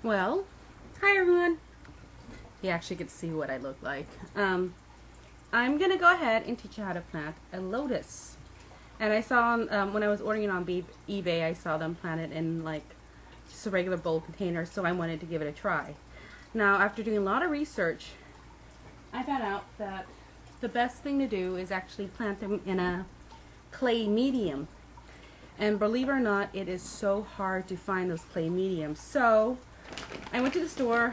Well, hi everyone. You actually get to see what I look like. I'm gonna go ahead and teach you how to plant a lotus. And I saw when I was ordering it on eBay, I saw them plant it in like just a regular bowl container, so I wanted to give it a try. Now, after doing a lot of research, I found out that the best thing to do is actually plant them in a clay medium. And believe it or not, it is so hard to find those clay mediums. So I went to the store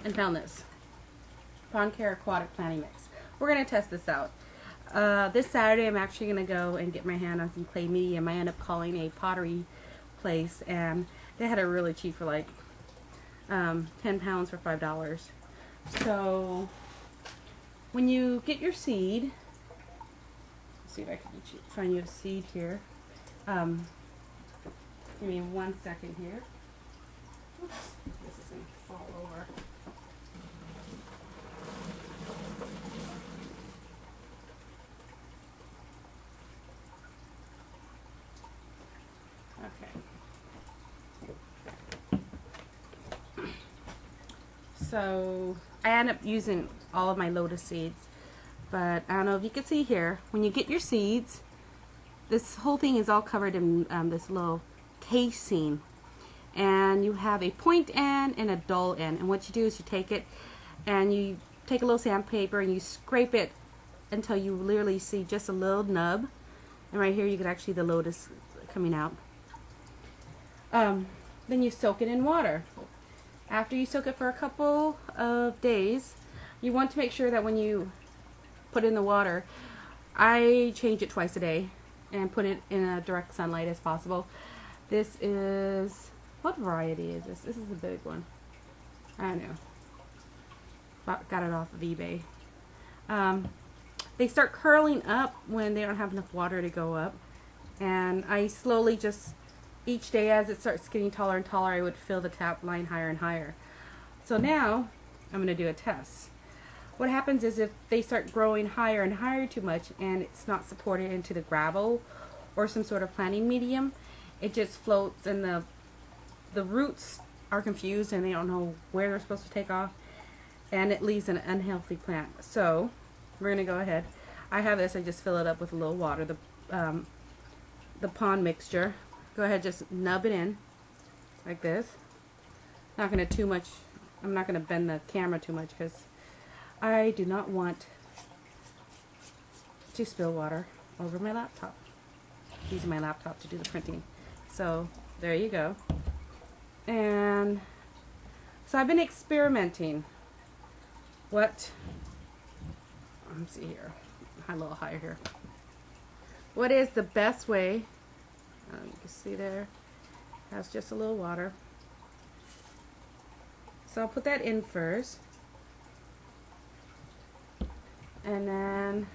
and found this Pond Care Aquatic Planting Mix. We're going to test this out. This Saturday I'm actually going to go and get my hand on some clay medium. I ended up calling a pottery place and they had it really cheap for like 10 pounds for $5. So when you get your seed, let's see if I can find you a seed here. Give me 1 second here. Oops, this is going to fall over. Okay. So I end up using all of my lotus seeds, but I don't know if you can see here, when you get your seeds, this whole thing is all covered in this little casing, and you have a point end and a dull end, and what you do is you take it and you take a little sandpaper and you scrape it until you literally see just a little nub, and right here you can actually see the lotus coming out. Then you soak it in water. After you soak it for a couple of days, you want to make sure that when you put it in the water, I change it twice a day and put it in a direct sunlight as possible. This is, what variety is this? This is a big one. I don't know. Got it off of eBay. They start curling up when they don't have enough water to go up. And I slowly just, each day as it starts getting taller and taller, I would fill the tap line higher and higher. So now, I'm going to do a test. What happens is if they start growing higher and higher too much and it's not supported into the gravel or some sort of planting medium, it just floats and the roots are confused and they don't know where they're supposed to take off, and it leaves an unhealthy plant. So we're going to go ahead. I have this, I just fill it up with a little water, the pond mixture. Go ahead, just nub it in like this. Not going to too much, I'm not going to bend the camera too much because I do not want to spill water over my laptop. I'm using my laptop to do the printing. So there you go. And so I've been experimenting. Let me see here. A little higher here. What is the best way? You can see there. Has just a little water. So I'll put that in first. And then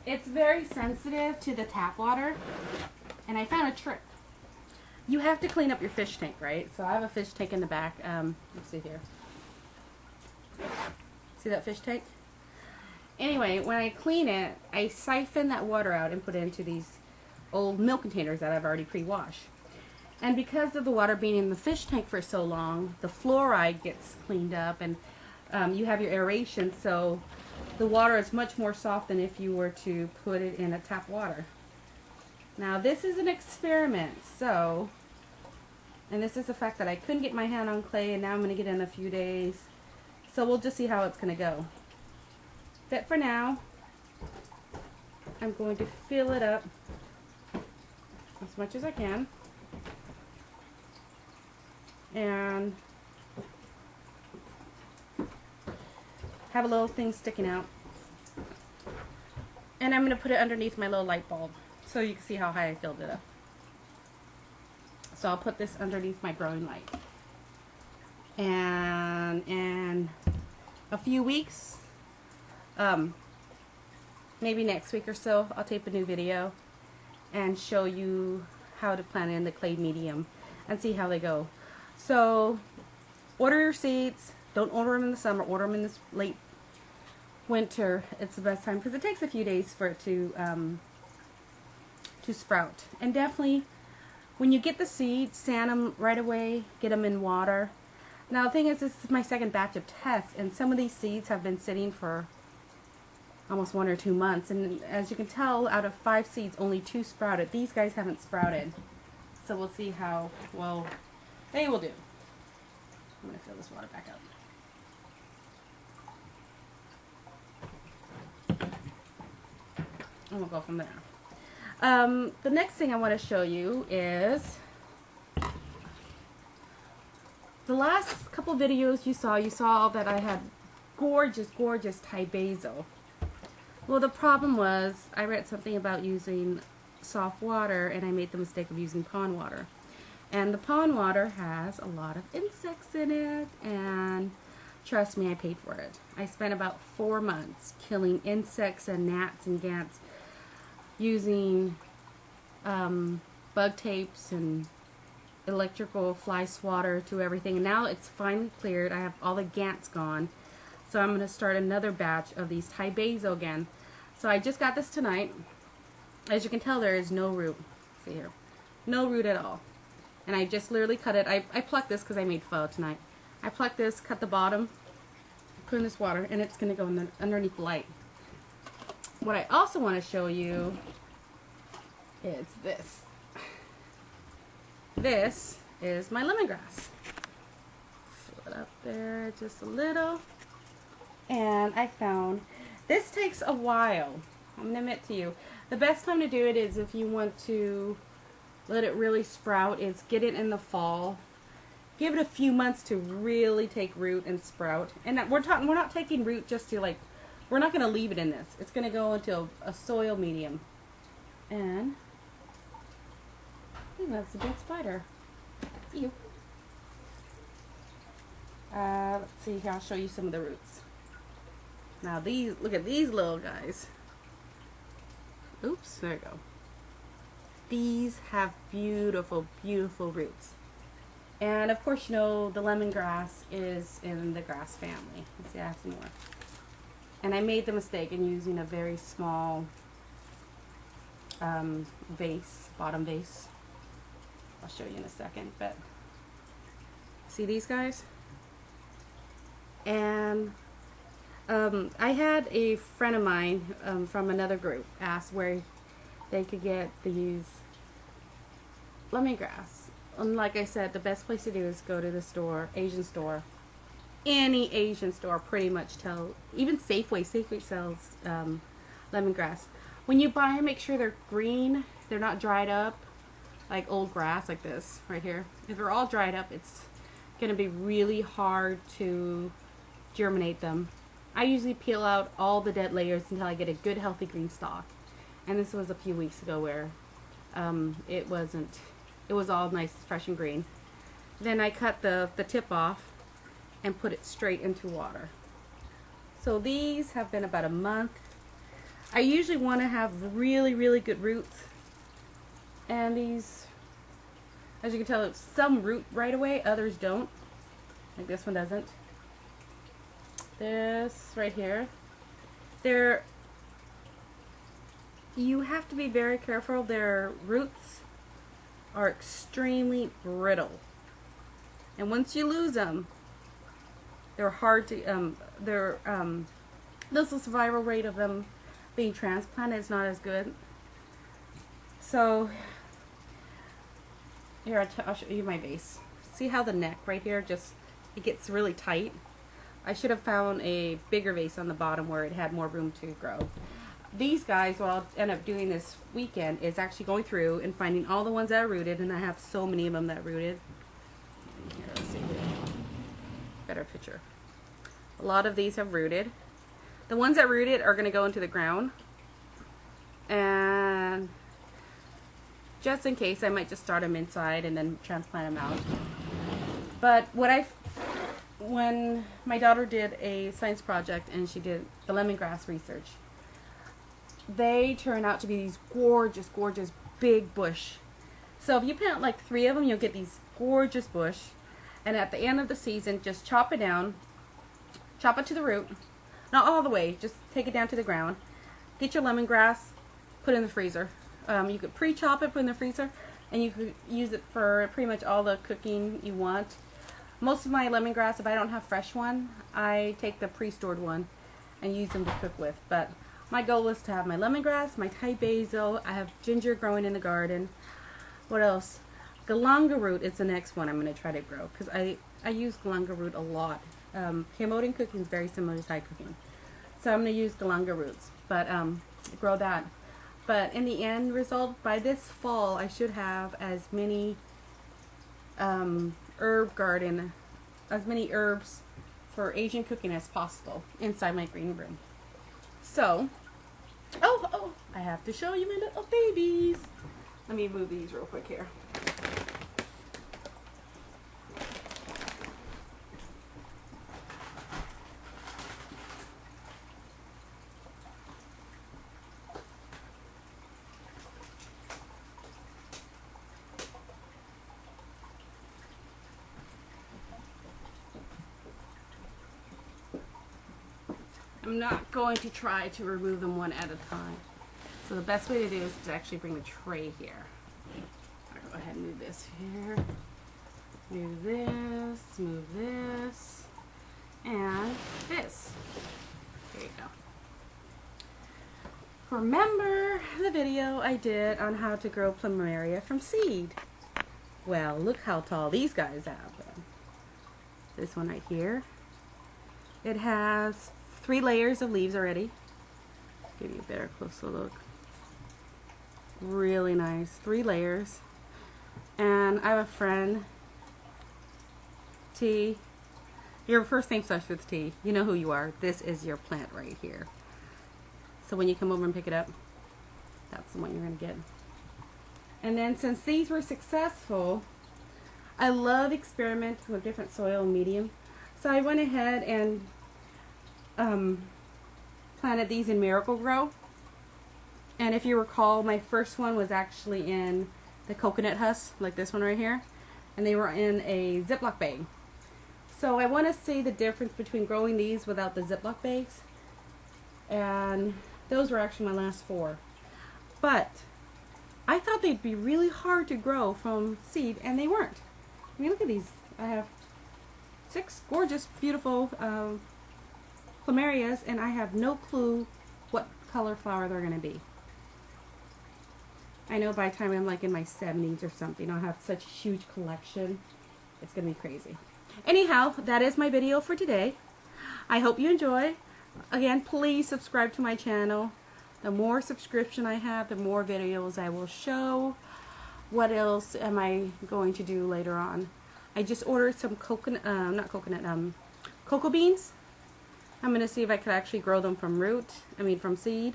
it's very sensitive to the tap water, and I found a trick. You have to clean up your fish tank, right? So I have a fish tank in the back. Let's see here. See that fish tank? Anyway, when I clean it, I siphon that water out and put it into these old milk containers that I've already pre-washed. And because of the water being in the fish tank for so long, the fluoride gets cleaned up, and you have your aeration, so the water is much more soft than if you were to put it in a tap water. Now this is an experiment, so, and this is the fact that I couldn't get my hand on clay, and now I'm going to get it in a few days. So we'll just see how it's going to go. But for now, I'm going to fill it up as much as I can. And have a little thing sticking out, and I'm going to put it underneath my little light bulb so you can see how high I filled it up. So I'll put this underneath my growing light, and in a few weeks, maybe next week or so, I'll tape a new video and show you how to plant it in the clay medium and see how they go. So order your seeds. Don't order them in the summer. Order them in this late winter. It's the best time because it takes a few days for it to sprout. And definitely When you get the seeds, sand them right away, get them in water. Now the thing is, this is my second batch of tests, and some of these seeds have been sitting for almost 1 or 2 months, and as you can tell, out of 5 seeds, only 2 sprouted. These guys haven't sprouted, so we'll see how well they will do. I'm going to fill this water back up. And we'll go from there. The next thing I want to show you is the last couple videos you saw that I had gorgeous, gorgeous Thai basil. Well, the problem was I read something about using soft water, and I made the mistake of using pond water. And the pond water has a lot of insects in it, and trust me, I paid for it. I spent about 4 months killing insects and gnats and gants using bug tapes and electrical fly swatter to everything. And now it's finally cleared. I have all the gants gone. So I'm going to start another batch of these Thai basil again. So I just got this tonight. As you can tell, there is no root. See here. No root at all. And I just literally cut it. I plucked this because I made pho tonight. I plucked this, cut the bottom, put in this water, and it's going to go underneath the light. What I also want to show you is this. This is my lemongrass. Fill it up there just a little. And I found, this takes a while. I'm going to admit to you, the best time to do it is if you want to let it really sprout, is get it in the fall. Give it a few months to really take root and sprout. And we're not taking root just to like, we're not going to leave it in this. It's going to go into a soil medium. And that's a big spider. That's you. Let's see here. I'll show you some of the roots. Now these, look at these little guys. Oops, there we go. These have beautiful, beautiful roots. And of course, you know, the lemongrass is in the grass family. Let's see, I have some more. And I made the mistake in using a very small vase, bottom vase. I'll show you in a second, but see these guys? And I had a friend of mine from another group ask where they could get these lemongrass. And like I said, the best place to do is go to the store, Asian store. Any Asian store pretty much even Safeway. Safeway sells lemongrass. When you buy them, make sure they're green. They're not dried up like old grass like this right here. If they're all dried up, it's going to be really hard to germinate them. I usually peel out all the dead layers until I get a good healthy green stalk. And this was a few weeks ago where it was all nice, fresh and green. Then I cut the tip off and put it straight into water. So these have been about a month. I usually want to have really, really good roots. And these, as you can tell, some root right away, others don't. Like this one doesn't. This right here. You have to be very careful. Their roots are extremely brittle. And once you lose them, they're hard to, the survival rate of them being transplanted is not as good. So, here, I'll show you my vase. See how the neck right here it gets really tight? I should have found a bigger vase on the bottom where it had more room to grow. These guys, what I'll end up doing this weekend is actually going through and finding all the ones that are rooted, and I have so many of them that rooted. Here, let's see here. Better picture. A lot of these have rooted. The ones that rooted are going to go into the ground. And just in case, I might just start them inside and then transplant them out. But when my daughter did a science project and she did the lemongrass research, they turn out to be these gorgeous, gorgeous big bush. So if you plant like 3 of them, you'll get these gorgeous bush. And at the end of the season, just chop it down, chop it to the root, not all the way, just take it down to the ground. Get your lemongrass, put it in the freezer. You could pre-chop it, put it in the freezer, and you could use it for pretty much all the cooking you want. Most of my lemongrass, if I don't have fresh one, I take the pre-stored one and use them to cook with. But my goal is to have my lemongrass, my Thai basil. I have ginger growing in the garden. What else? Galanga root is the next one I'm going to try to grow, because I use galanga root a lot. Cambodian cooking is very similar to Thai cooking. So I'm going to use galanga roots, but grow that. But in the end result, by this fall, I should have as many herb garden, as many herbs for Asian cooking as possible inside my green room. So, oh, I have to show you my little babies. Let me move these real quick here. I'm not going to try to remove them one at a time. So the best way to do is to actually bring the tray here. I'll go ahead and move this here. Move this, and this. There you go. Remember the video I did on how to grow plumeria from seed? Well, look how tall these guys have. This one right here. It has 3 layers of leaves already. Give you a better closer look. Really nice. 3 layers. And I have a friend, T. Your first name starts with T. You know who you are. This is your plant right here. So when you come over and pick it up, that's the one you're going to get. And then since these were successful, I love experimenting with different soil and medium. So I went ahead and planted these in Miracle-Gro. And if you recall, my first one was actually in the coconut husk, like this one right here. And they were in a Ziploc bag. So I want to see the difference between growing these without the Ziploc bags. And those were actually my last 4. But I thought they'd be really hard to grow from seed, and they weren't. I mean, look at these. I have 6 gorgeous, beautiful plumerias, and I have no clue what color flower they're going to be. I know by the time I'm like in my 70s or something, I'll have such a huge collection. It's going to be crazy. Anyhow, that is my video for today. I hope you enjoy. Again, please subscribe to my channel. The more subscription I have, the more videos I will show. What else am I going to do later on? I just ordered some coconut, cocoa beans. I'm going to see if I could actually grow them from from seed.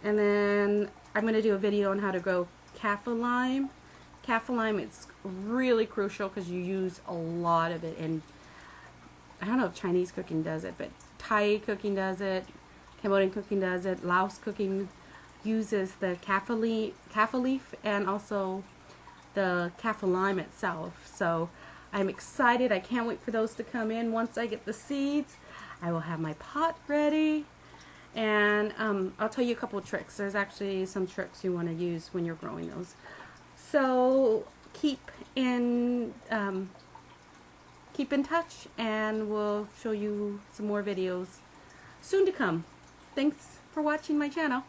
And then I'm going to do a video on how to grow kaffir lime. Kaffir lime, it's really crucial because you use a lot of it. And I don't know if Chinese cooking does it, but Thai cooking does it. Cambodian cooking does it. Laos cooking uses the kaffir leaf and also the kaffir lime itself. So I'm excited. I can't wait for those to come in. Once I get the seeds, I will have my pot ready. And I'll tell you a couple of tricks. There's actually some tricks you want to use when you're growing those. So keep in touch, and we'll show you some more videos soon to come. Thanks for watching my channel.